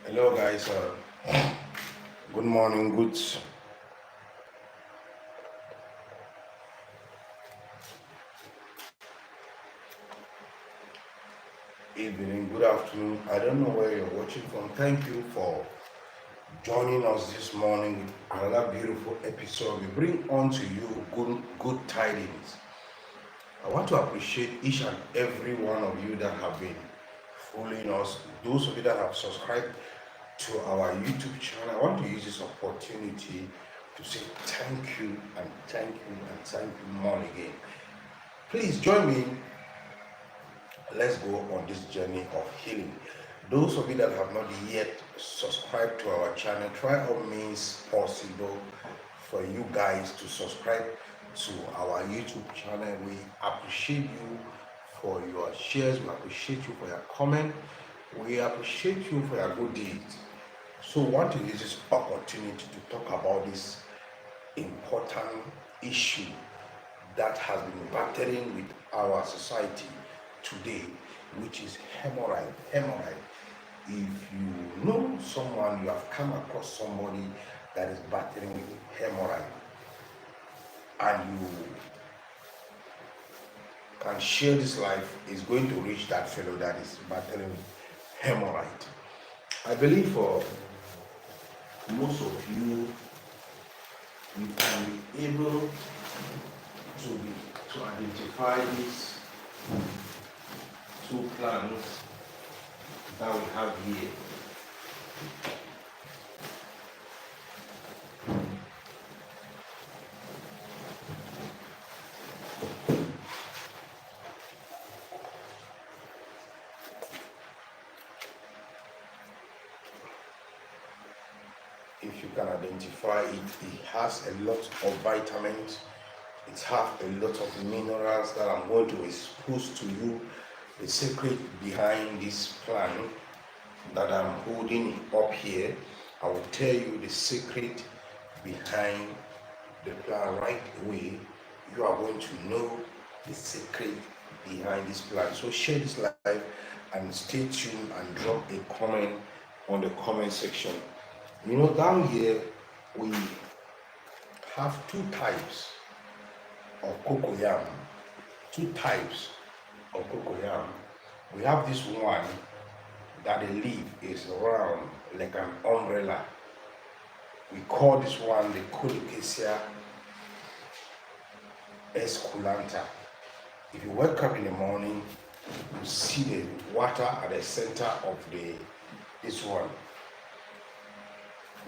Hello, guys. Good morning, good evening, good afternoon. I don't know where you're watching from. Thank you for joining us this morning with another beautiful episode. We bring on to you good tidings. I want to appreciate each and every one of you that have been following us. Those of you that have subscribed to our YouTube channel, I want to use this opportunity to say thank you and thank you and thank you more again. Please join me. Let's go on this journey of healing. Those of you that have not yet subscribed to our channel, try all means possible for you guys to subscribe to our YouTube channel. We appreciate you for your shares, we appreciate you for your comment, we appreciate you for your good deeds. So I want to use this opportunity to talk about this important issue that has been battering with our society today, which is hemorrhoid. Hemorrhoid. If you know someone, you have come across somebody that is battling with hemorrhoid, and you can share this life, is going to reach that fellow that is battling with hemorrhoid. I believe for most of you, you can be able to identify these two plants that we have here. If you can identify it, it has a lot of vitamins, it has a lot of minerals that I'm going to expose to you. The secret behind this plant that I'm holding up here, I will tell you the secret behind the plant right away. You are going to know the secret behind this plant. So share this live and stay tuned and drop a comment on the comment section. You know, down here we have two types of cocoyam. Two types of cocoyam. We have this one that the leaf is round like an umbrella. We call this one the Colocasia esculenta. If you wake up in the morning, you see the water at the center of this one.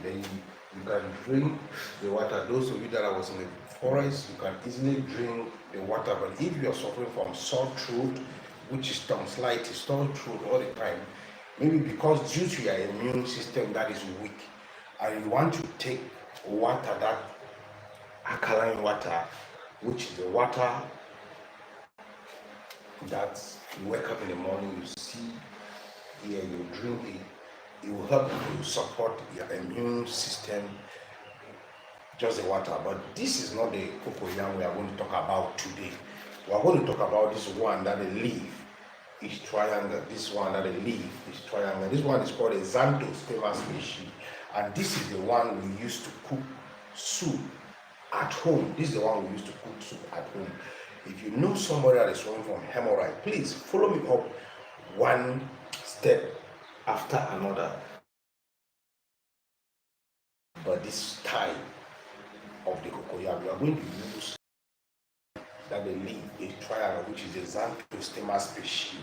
Then you can drink the water. Those of you that was in the forest, you can easily drink the water. But if you are suffering from sore throat, which is tonsillitis, sore throat all the time, maybe because due to your immune system that is weak, and you want to take water, that alkaline water, which is the water that you wake up in the morning, you see here, you drink it, it will help to support your immune system, just the water. But this is not the cocoyam we are going to talk about today. We are going to talk about this one that the leaf is triangle. This one that the leaf is triangle. This one is called a xanthostema species, and this is the one we use to cook soup at home. This is the one we use to cook soup at home. If you know somebody that is suffering from hemorrhoid, please follow me up one step after another. But this time of the cocoyam, we are going to use that the leaf is triangle, which is the xanthostema species,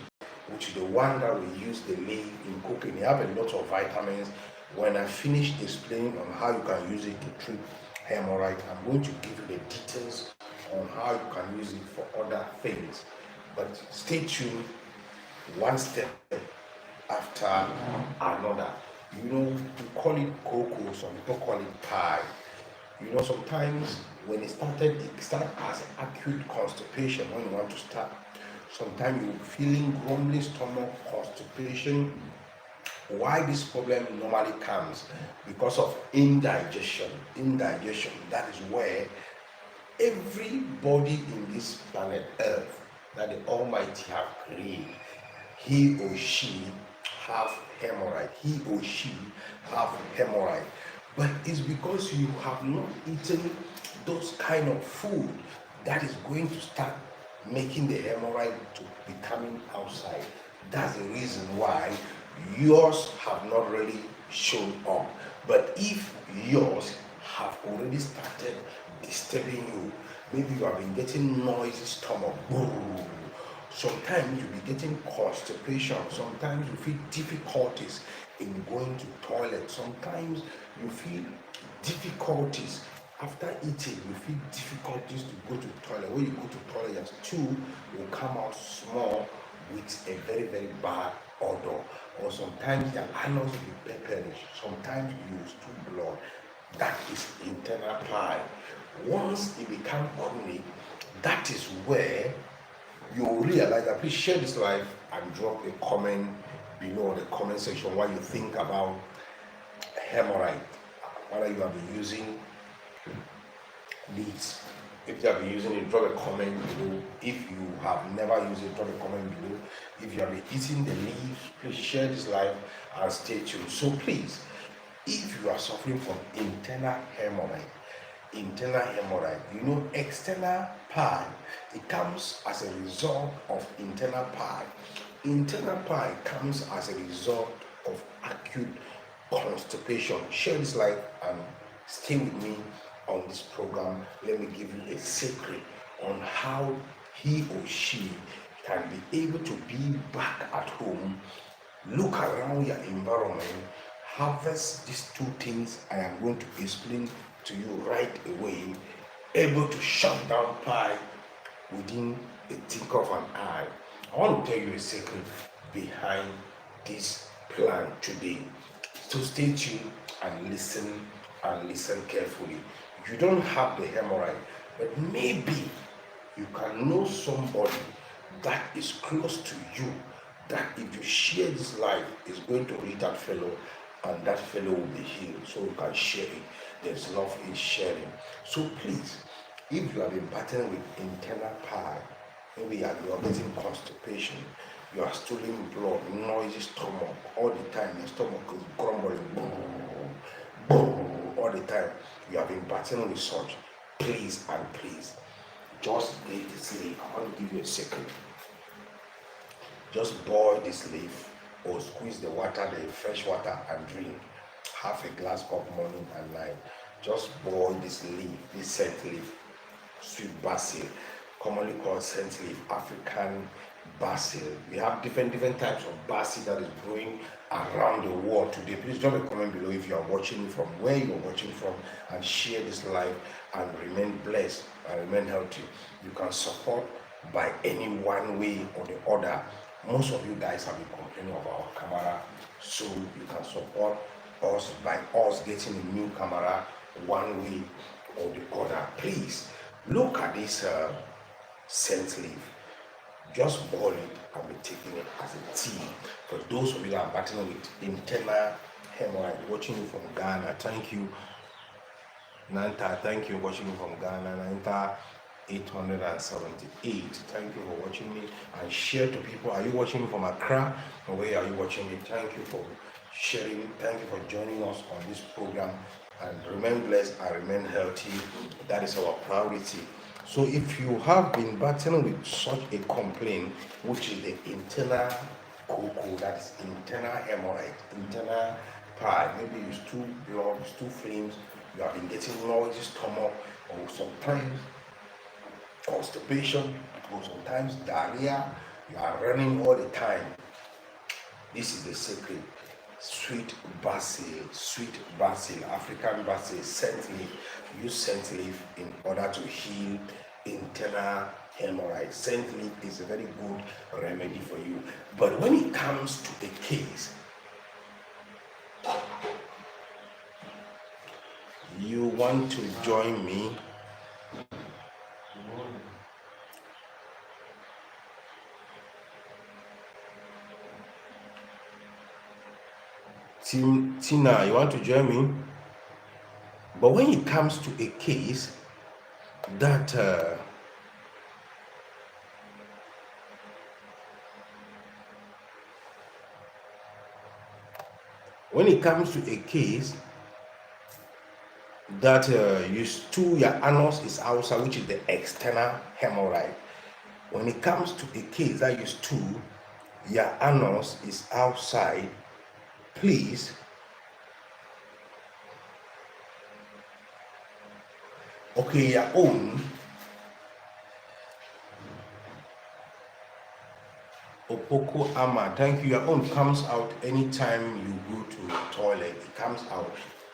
which is the one that we use the leaf in cooking. They have a lot of vitamins. When I finish explaining on how you can use it to treat hemorrhoid, I'm going to give you the details on how you can use it for other things. But stay tuned, one step after another. You know, we call it cocoa, some people call it pie. You know, sometimes when it started as acute constipation when you want to start. Sometimes you're feeling grumbling stomach, constipation. Why this problem normally comes? Because of indigestion. Indigestion, that is where everybody in this planet Earth that the Almighty have created, he or she have hemorrhoid. He or she have hemorrhoid. But it's because you have not eaten those kind of food that is going to start making the hemorrhoid to be coming outside. That's the reason why yours have not really shown up. But if yours have already started disturbing you, maybe you have been getting noisy stomach, sometimes you'll be getting constipation, sometimes you feel difficulties in going to toilet, sometimes you feel difficulties after eating, you feel difficulties to go to toilet. When you go to toilet, your stool will come out small with a very, very bad odor. Or sometimes your anus will be pepperish. Sometimes you will stool blood. That is internal pie. Once it becomes chronic, that is where you realize that. Please share this live and drop a comment below the comment section what you think about hemorrhoid. Whether you have been using these. If you have been using it, drop a comment below. If you have never used it, drop a comment below. If you have been eating the leaves, please share this live and stay tuned. So please, if you are suffering from internal hemorrhoid, you know, external pie, it comes as a result of internal pie. Internal pie comes as a result of acute constipation. Share this live and stay with me on this program. Let me give you a secret on how he or she can be able to be back at home. Look around your environment, harvest these two things I am going to explain to you right away, able to shut down pie within a tick of an eye. I want to tell you a secret behind this plan today. So stay tuned and listen carefully. You don't have the hemorrhoid, but maybe you can know somebody that is close to you, that if you share this life is going to reach that fellow, and that fellow will be healed. So you can share it. There's love in sharing. So please, if you have been battling with internal pie, maybe you are getting constipation, you are stooling blood, noisy stomach all the time, your stomach is grumbling, all the time, you have been battling with such, please and please, just leave this leaf. I want to give you a secret. Just boil this leaf or squeeze the water, the fresh water, and drink. Half a glass cup morning and night. Just boil this leaf, this scent leaf, sweet basil, commonly called scent leaf, African basil. We have different types of basil that is growing around the world today. Please drop a comment below if you are watching from where you are watching from, and share this live and remain blessed and remain healthy. You can support by any one way or the other. Most of you guys have been complaining of our camera, so you can support us by us getting a new camera one way or the other. Please look at this scent leaf. Just boil it and be taking it as a tea. For those of you that are battling with internal hemorrhoid, watching you from Ghana, thank you. Nanta, thank you watching me from Ghana. Nanta 878. Thank you for watching me, and share to people. Are you watching me from Accra, or where are you watching me? Thank you for sharing. Thank you for joining us on this program, and remain blessed and remain healthy. That is our priority. So if you have been battling with such a complaint, which is the internal cocoa, that is internal hemorrhoid, internal pie, maybe you stool blood, stool flames, you have been getting noisy stomach, or sometimes constipation, or sometimes diarrhea, you are running all the time. This is the secret. Sweet basil, African basil, scent leaf. Use scent leaf in order to heal internal hemorrhoid. Scent leaf is a very good remedy for you. But when it comes to the case, you want to join me Tina, you want to join me? But when it comes to a case that When it comes to a case that you stool, your anus is outside, which is the external hemorrhoid. When it comes to a case that you stool, your anus is outside, please, okay, your own Opoko Ama, thank you. Your own comes out anytime you go to the toilet. It comes out.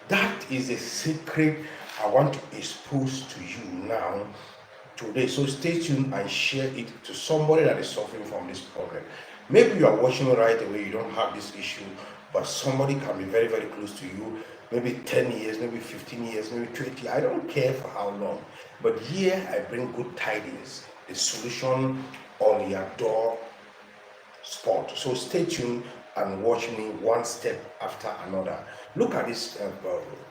That is a secret I want to expose to you now today. So stay tuned and share it to somebody that is suffering from this problem. Maybe you are watching right away, you don't have this issue, but somebody can be very, very close to you. Maybe 10 years, maybe 15 years, maybe 20. I don't care for how long. But here I bring good tidings, the solution on your door spot. So stay tuned and watch me one step after another. Look at this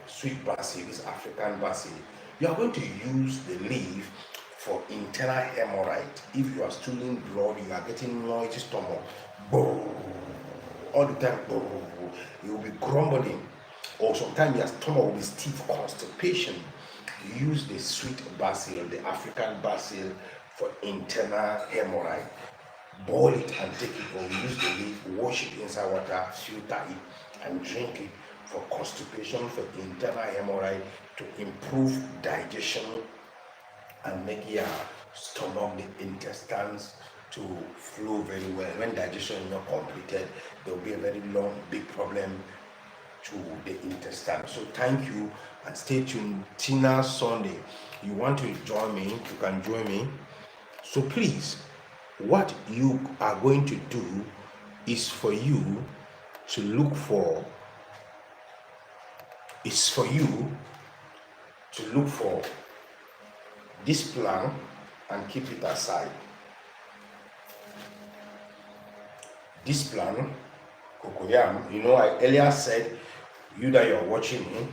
sweet basil, this African basil. You are going to use the leaf for internal hemorrhoid. If you are stooling blood, you are getting noisy stomach, all the time, you will be grumbling, or sometimes your stomach will be stiff, constipation. Use the sweet basil, the African basil, for internal hemorrhoid. Boil it and take it, or use the leaf, wash it inside water, filter it, and drink it for constipation, for internal hemorrhoid, to improve digestion and make your stomach, the intestines, to flow very well. When digestion is not completed, there will be a very long, big problem to the intestine. So thank you and stay tuned. Tina Sunday, you want to join me? You can join me. So please, what you are going to do is for you to look for this plant and keep it aside. This plant, cocoyam, you know, I earlier said, you that you're watching me,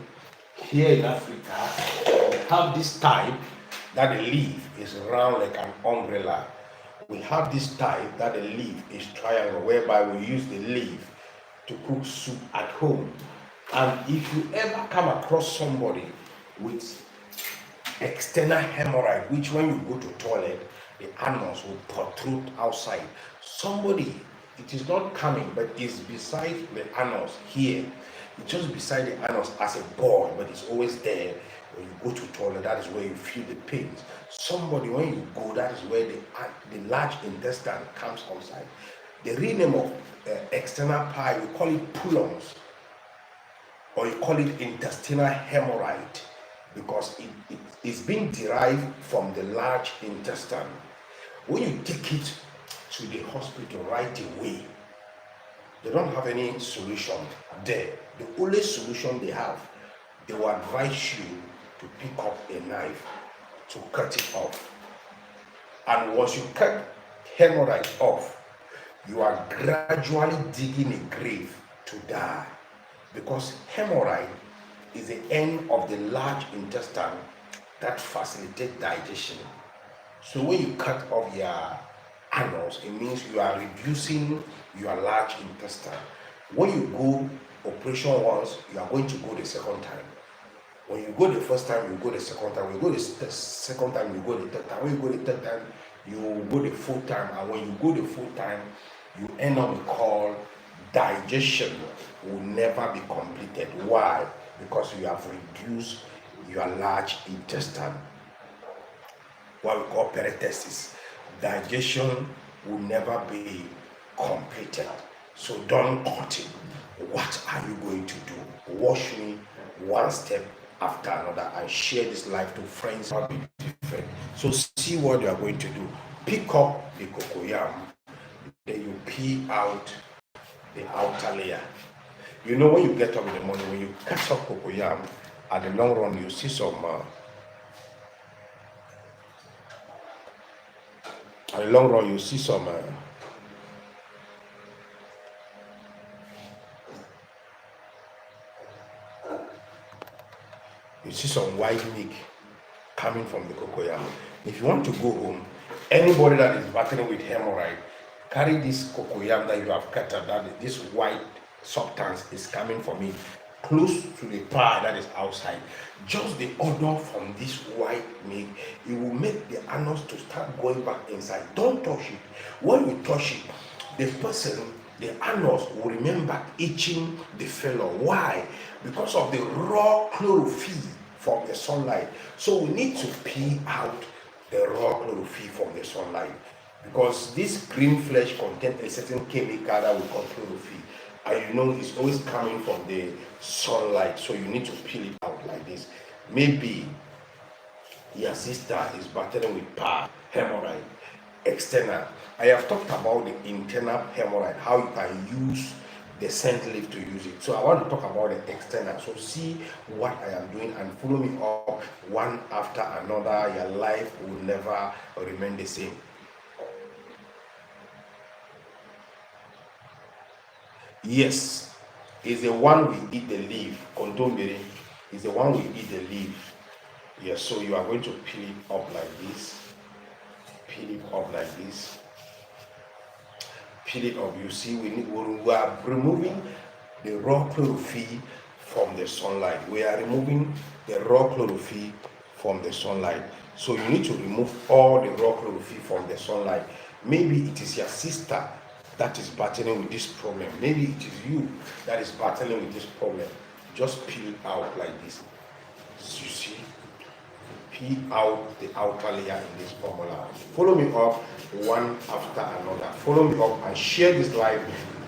here in Africa, we have this type that the leaf is round like an umbrella. We have this type that the leaf is triangle, whereby we use the leaf to cook soup at home. And if you ever come across somebody with external hemorrhoid, which when you go to toilet, the anus will protrude outside. Somebody, it is not coming, but it's beside the anus here. It's just beside the anus as a ball, but it's always there. When you go to toilet, that is where you feel the pains. Somebody, when you go, that is where the large intestine comes outside. The real name of external pie, we call it pulons, or you call it intestinal hemorrhoid, because it is being derived from the large intestine. When you take it to the hospital right away, they don't have any solution there. The only solution they have, they will advise you to pick up a knife to cut it off. And once you cut hemorrhoid off, you are gradually digging a grave to die, because hemorrhoid is the end of the large intestine that facilitates digestion. So when you cut off your anus, it means you are reducing your large intestine. When you go operation once, you are going to go the second time. When you go the first time, you go the second time. When you go the second time, you go the third time. When you go the third time, you go the fourth time. And when you go the fourth time, you end up called digestion will never be completed. Why? Because you have reduced your large intestine, what we call peristalsis. Digestion will never be completed. So don't cut it. What are you going to do? Watch me one step after another and share this life to friends who are different. So see what you are going to do. Pick up the cocoyam, then you peel out the outer layer. You know, when you get up in the morning, when you cut up cocoyam, at the long run, you see some. At the long run, you see some. You see some white milk coming from the cocoyam. If you want to go home, anybody that is battling with hemorrhoid, carry this cocoyam that you have cut out, that this white substance is coming from it, close to the pie that is outside. Just the odor from this white milk, it will make the anus to start going back inside. Don't touch it. When you touch it, the person, the anus will remember itching the fellow. Why? Because of the raw chlorophyll from the sunlight. So we need to peel out the raw chlorophyll from the sunlight, because this green flesh contains a certain chemical that we call chlorophyll, and you know it's always coming from the sunlight, so you need to peel it out like this. Maybe your sister is battling with hemorrhoid, external. I have talked about the internal hemorrhoid, how you can use the scent leaf to use it. So I want to talk about the external. So see what I am doing and follow me up one after another. Your life will never remain the same. Yes, is the one we eat the leaf. Kondombere is the one we eat the leaf. Yes, so you are going to peel it up like this. Peel it up like this. Peel it up. You see, we are removing the raw chlorophyll from the sunlight. We are removing the raw chlorophyll from the sunlight. So you need to remove all the raw chlorophyll from the sunlight. Maybe it is your sister that is battling with this problem. Maybe it is you that is battling with this problem. Just peel it out like this. You see, peel out the outer layer in this formula. Follow me up one after another. Follow me up and share this live,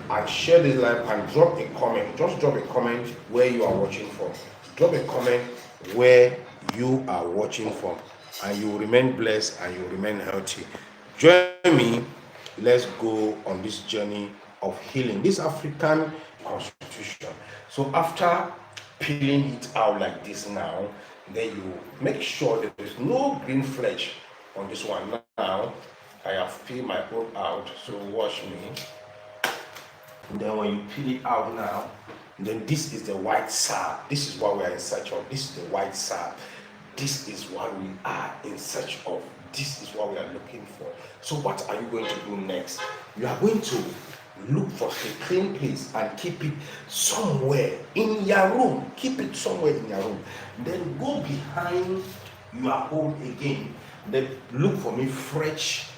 and drop a comment. Just drop a comment where you are watching from. Drop a comment where you are watching from, and you will remain blessed and you will remain healthy. Join me. Let's go on this journey of healing, this African constitution. So after peeling it out like this now, then you make sure there is no green flesh on this one. Now I have peeled my own out, so watch me. Then when you peel it out now, then this is the white sap. This is what we are in search of. This is the white sap. This is what we are in search of. This is what we are looking for. So what are you going to do next? You are going to look for a clean place and keep it somewhere in your room. Keep it somewhere in your room. Then go behind your home again. Then look for me fresh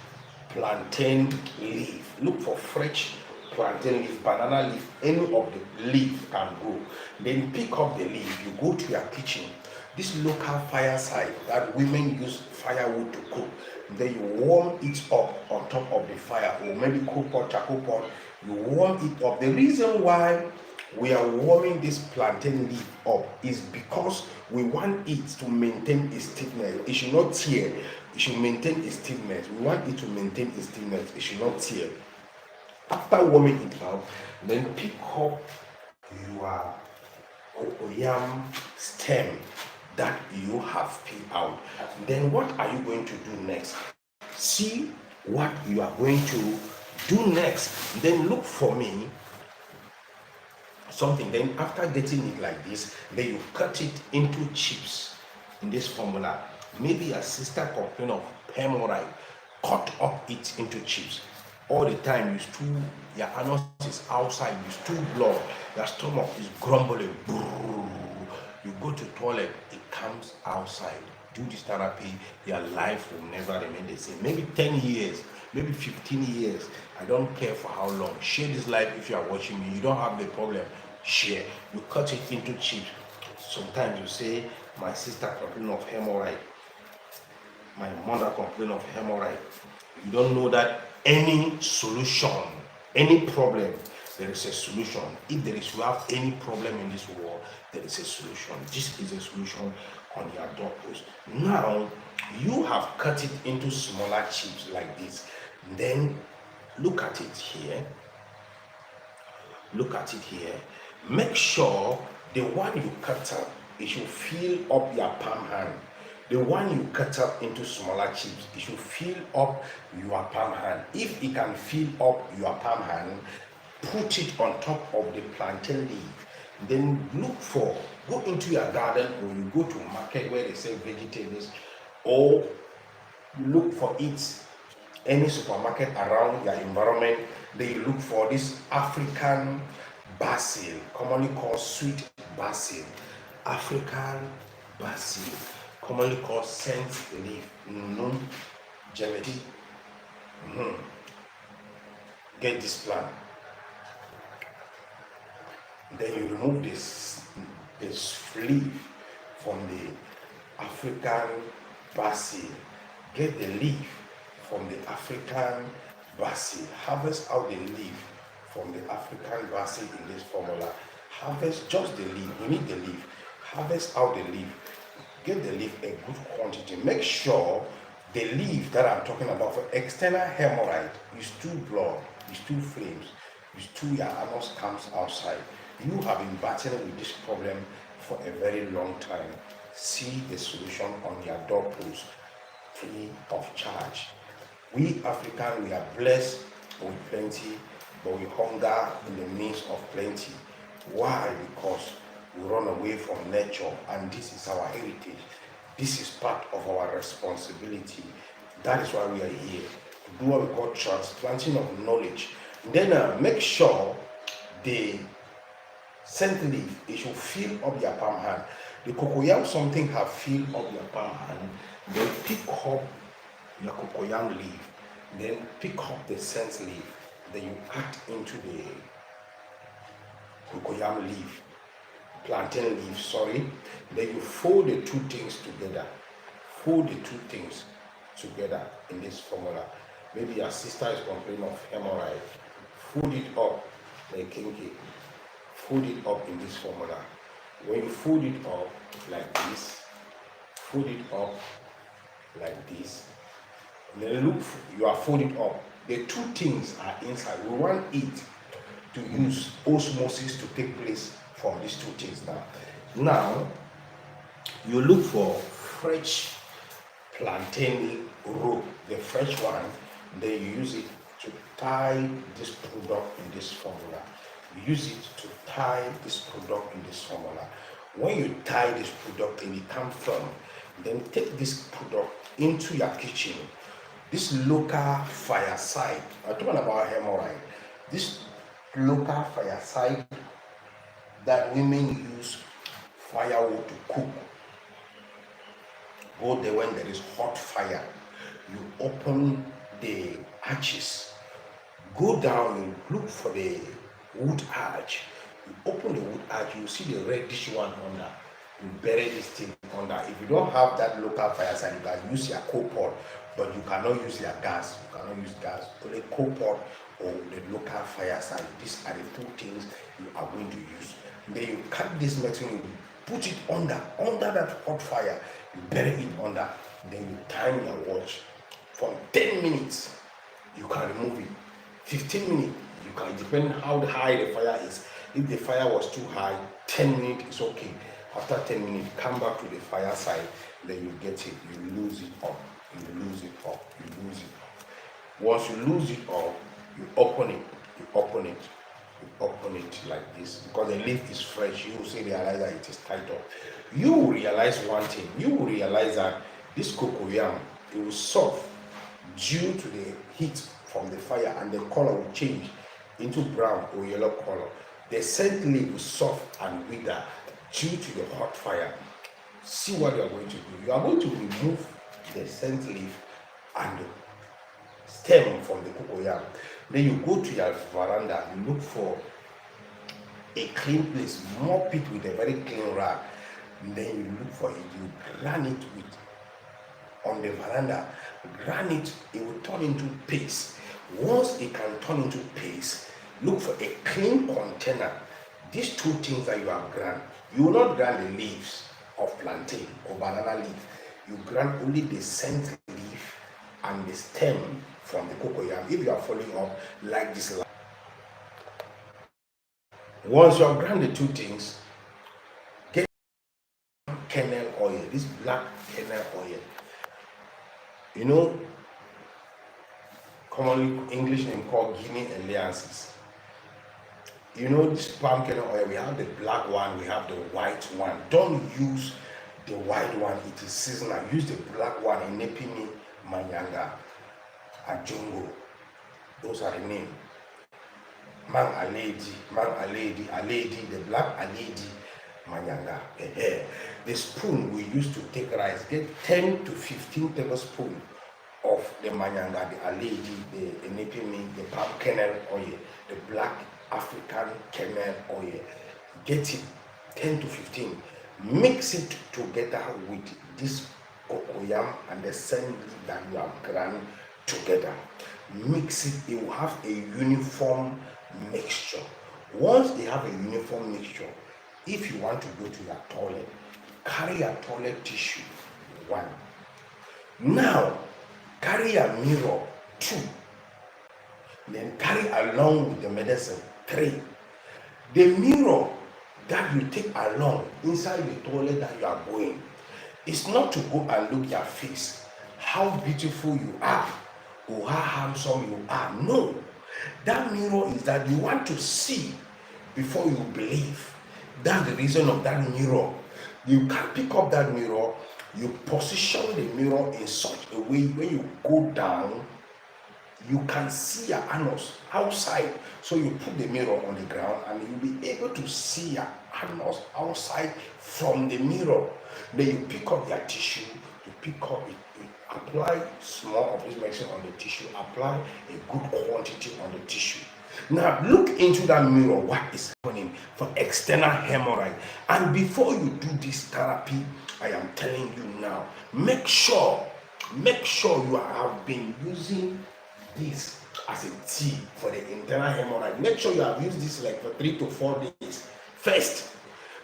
plantain leaf. Look for fresh plantain leaf, banana leaf, any of the leaf can go. Then pick up the leaf. You go to your kitchen. This local fireside that women use firewood to cook. Then you warm it up on top of the fire, or maybe coal pot, charcoal pot. You warm it up. The reason why we are warming this plantain leaf up is because we want it to maintain its stiffness. It should not tear. It should maintain its stiffness. We want it to maintain its stiffness. It should not tear. After warming it up, then pick up your cocoyam stem that you have peeled out. Then what are you going to do next? See what you are going to do next. Then look for me something. Then after getting it like this, then you cut it into chips in this formula. Maybe your sister complain of hemorrhoid. Cut up it into chips. All the time your anus is outside, you stool blood, your stomach is grumbling. You go to toilet, it comes outside. Do this therapy, your life will never remain the same. Maybe 10 years, maybe 15 years. I don't care for how long. Share this live if you are watching me. You don't have the problem. Share. You cut it into chips. Sometimes you say, my sister complained of hemorrhoid. My mother complained of hemorrhoid. You don't know that any solution, any problem, there is a solution. If you have any problem in this world, there is a solution. This is a solution on your doorpost. Now, you have cut it into smaller chips like this. Then, look at it here. Look at it here. Make sure the one you cut up, it should fill up your palm hand. The one you cut up into smaller chips, it should fill up your palm hand. If it can fill up your palm hand, put it on top of the plantain leaf. Then go into your garden, or you go to a market where they sell vegetables, or you look for it any supermarket around your environment. Then you look for this African basil, commonly called sweet basil, African basil, commonly called scent leaf, longevity. Get this plant. Then you remove this leaf from the African basil. Get the leaf from the African basil. Harvest out the leaf from the African basil in this formula. Harvest just the leaf. We need the leaf. Harvest out the leaf. Get the leaf a good quantity. Make sure the leaf that I'm talking about for external hemorrhoid is too blood, is too flames, is too your anus comes outside. You have been battling with this problem for a very long time. See the solution on your doorpost, free of charge. We Africans, we are blessed with plenty, but we hunger in the midst of plenty. Why? Because we run away from nature, and this is our heritage. This is part of our responsibility. That is why we are here to do what we call transplanting of knowledge. Then make sure the scent leaf, it should fill up your palm hand. The cocoyam something have filled up your palm hand. Then pick up your cocoyam leaf. Then pick up the scent leaf. Then you add into the cocoyam leaf, plantain leaf, sorry. Then you fold the two things together. Fold the two things together in this formula. Maybe your sister is complaining of hemorrhoid. Fold it up like kinky. Fold it up in this formula. When you fold it up like this, fold it up like this, and then look, you are folded up. The two things are inside. We want it to use osmosis to take place from these two things now. Now, you look for fresh plantain rope, the fresh one, then you use it to tie this product in this formula. You use it to tie this product in this formula. When you tie this product and it comes firm, then take this product into your kitchen. This local fireside, I'm talking about hemorrhoid. This local fireside that women use firewood to cook. Go there when there is hot fire. You open the arches. Go down and look for the wood arch. You open the wood arch, you see the reddish one under. You bury this thing under. If you don't have that local fireside, you can use your coal pot, but you cannot use your gas. You cannot use gas. Only coal pot or the local fireside. These are the two things you are going to use. Then you cut this medicine, you put it under that hot fire. You bury it under. Then you time your watch. From 10 minutes, you can remove it. 15 minutes, you can, depending how high the fire is. If the fire was too high, 10 minutes is okay. After 10 minutes, come back to the fireside, then you get it, you lose it up, you lose it up, you lose it up. Once you lose it up, you open it, you open it, you open it like this. Because the leaf is fresh, you will see, realize that it is tied up. You will realize one thing, you will realize that this cocoyam, it will soft due to the heat from the fire, and the color will change into brown or yellow color. The scent leaf will soft and wither due to the hot fire. See what you are going to do. You are going to remove the scent leaf and the stem from the cocoyam. Then you go to your veranda, you look for a clean place, mop it with a very clean rag. Then you look for it, you grind it with on the veranda. Grind it, it will turn into paste. Once it can turn into paste, look for a clean container. These two things that you have grind, you will not grind the leaves of plantain or banana leaf. You grind only the scent leaf and the stem from the cocoyam. If you are following up like this, once you have ground the two things, get kernel oil, this black kernel oil. You know, commonly English name called Guinea alliances. You know, this palm kernel oil, we have the black one, we have the white one. Don't use the white one, it is seasonal. Use the black one in Nepini, Manyanga, and Jongo. Those are the names. man a lady, the black a lady, manyanga. The spoon we used to take rice, get 10 to 15 tablespoons of the manyanga, the aledi, the enepimi, the palm kernel oil, the black African kernel oil. Get it 10 to 15. Mix it together with this cocoyam and the sand that you have ground together. Mix it, it will have a uniform mixture. Once they have a uniform mixture, if you want to go to your toilet, carry your toilet tissue, 1. Now, carry a mirror, 2. Then carry along with the medicine, 3. The mirror that you take along inside the toilet that you are going is not to go and look your face, how beautiful you are, or how handsome you are. No, that mirror is that you want to see before you believe. That's the reason of that mirror. You can pick up that mirror, you position the mirror in such a way when you go down, you can see your anus outside. So you put the mirror on the ground and you'll be able to see your anus outside from the mirror. Then you pick up your tissue, you pick up it, you apply small of this medicine on the tissue, apply a good quantity on the tissue. Now look into that mirror, what is happening for external hemorrhoid. And before you do this therapy, I am telling you now, make sure you have been using this as a tea for the internal hemorrhoid. Make sure you have used this like for 3 to 4 days first,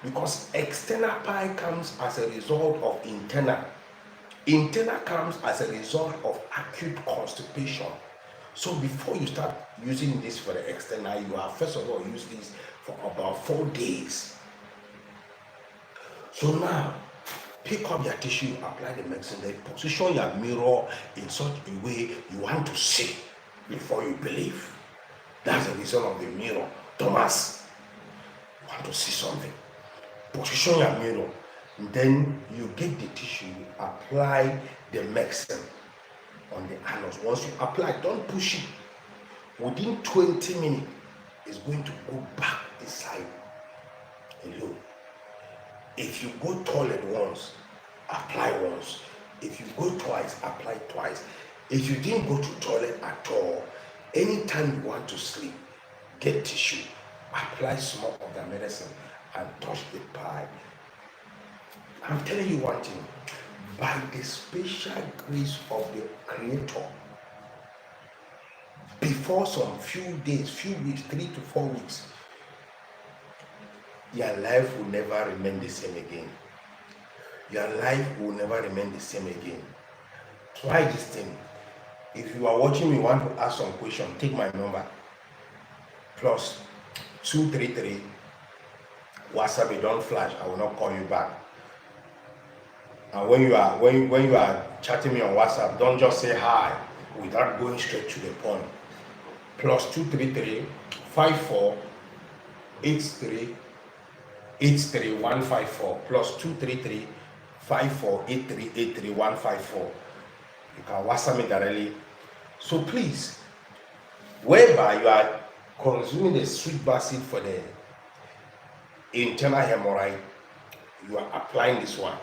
because external pie comes as a result of internal. Internal comes as a result of acute constipation. So before you start using this for the external, you have first of all use this for about 4 days. So now, pick up your tissue, apply the medicine, then position your mirror in such a way you want to see before you believe. That's the reason of the mirror. Thomas, you want to see something. Position your mirror. And then you get the tissue, apply the medicine on the anus. Once you apply, don't push it. Within 20 minutes, it's going to go back inside alone. If you go toilet once, apply once. If you go twice, apply twice. If you didn't go to toilet at all, anytime you want to sleep, get tissue, apply some of the medicine and touch the pie. I'm telling you one thing, by the special grace of the Creator, before some few days, few weeks, 3 to 4 weeks, your life will never remain the same again. Your life will never remain the same again. Try this thing. If you are watching me, want to ask some question, take my number. Plus 233. WhatsApp, it don't flash. I will not call you back. And when you are chatting me on WhatsApp, don't just say hi without going straight to the point. Plus 233 54 83 154. Plus 233 54 83 154. You can WhatsApp me directly. So please, whereby you are consuming the sweet basil for the internal hemorrhoid, you are applying this one.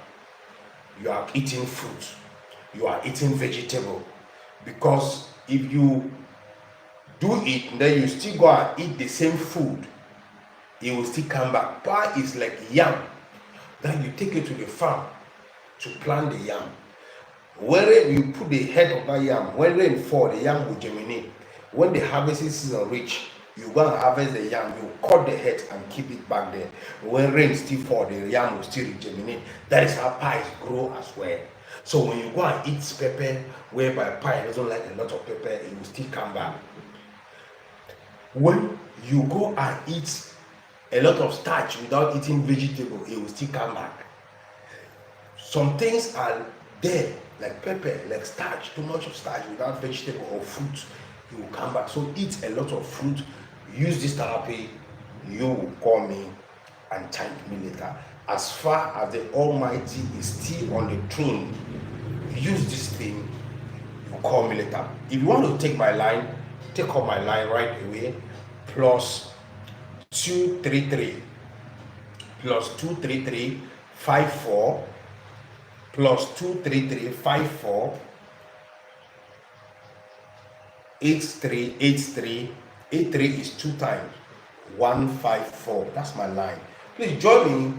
You are eating fruit. You are eating vegetable. Because if you do it, then you still go and eat the same food, it will still come back. Pie is like yam. Then you take it to the farm to plant the yam. Where you put the head of that yam, when rain fall, the yam will germinate. When the harvesting season reach, you go and harvest the yam, you cut the head and keep it back there. When rain still fall, the yam will still germinate. That is how pies grow as well. So when you go and eat pepper, whereby pie doesn't like a lot of pepper, it will still come back. When you go and eat a lot of starch without eating vegetable, it will still come back. Some things are there, like pepper, like starch, too much of starch without vegetable or fruit, it will come back. So eat a lot of fruit, use this therapy, you will call me and thank me later. As far as the Almighty is still on the throne, use this thing, you call me later. If you want to take my line, take up my line right away. plus 233 plus 233 54 plus 233 54 83 83 83 is 2 times 154. That's my line. Please join me.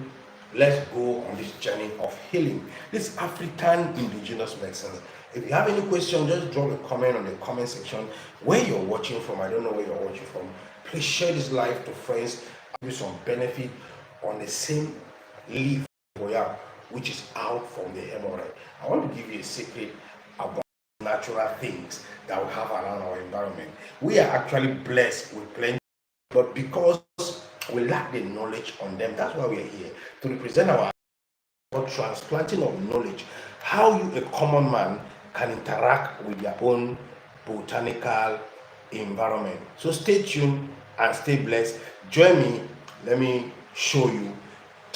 Let's go on this journey of healing. This African indigenous medicine. If you have any question, just drop a comment on the comment section where you're watching from. I don't know where you're watching from. Please share this live to friends. Give you some benefit on the same leaf which is out from the hemorrhoid. I want to give you a secret about natural things that we have around our environment. We are actually blessed with plenty, but because we lack the knowledge on them, that's why we are here to represent our transplanting of knowledge, how you, a common man, can interact with your own botanical environment. So stay tuned and stay blessed. Join me. Let me show you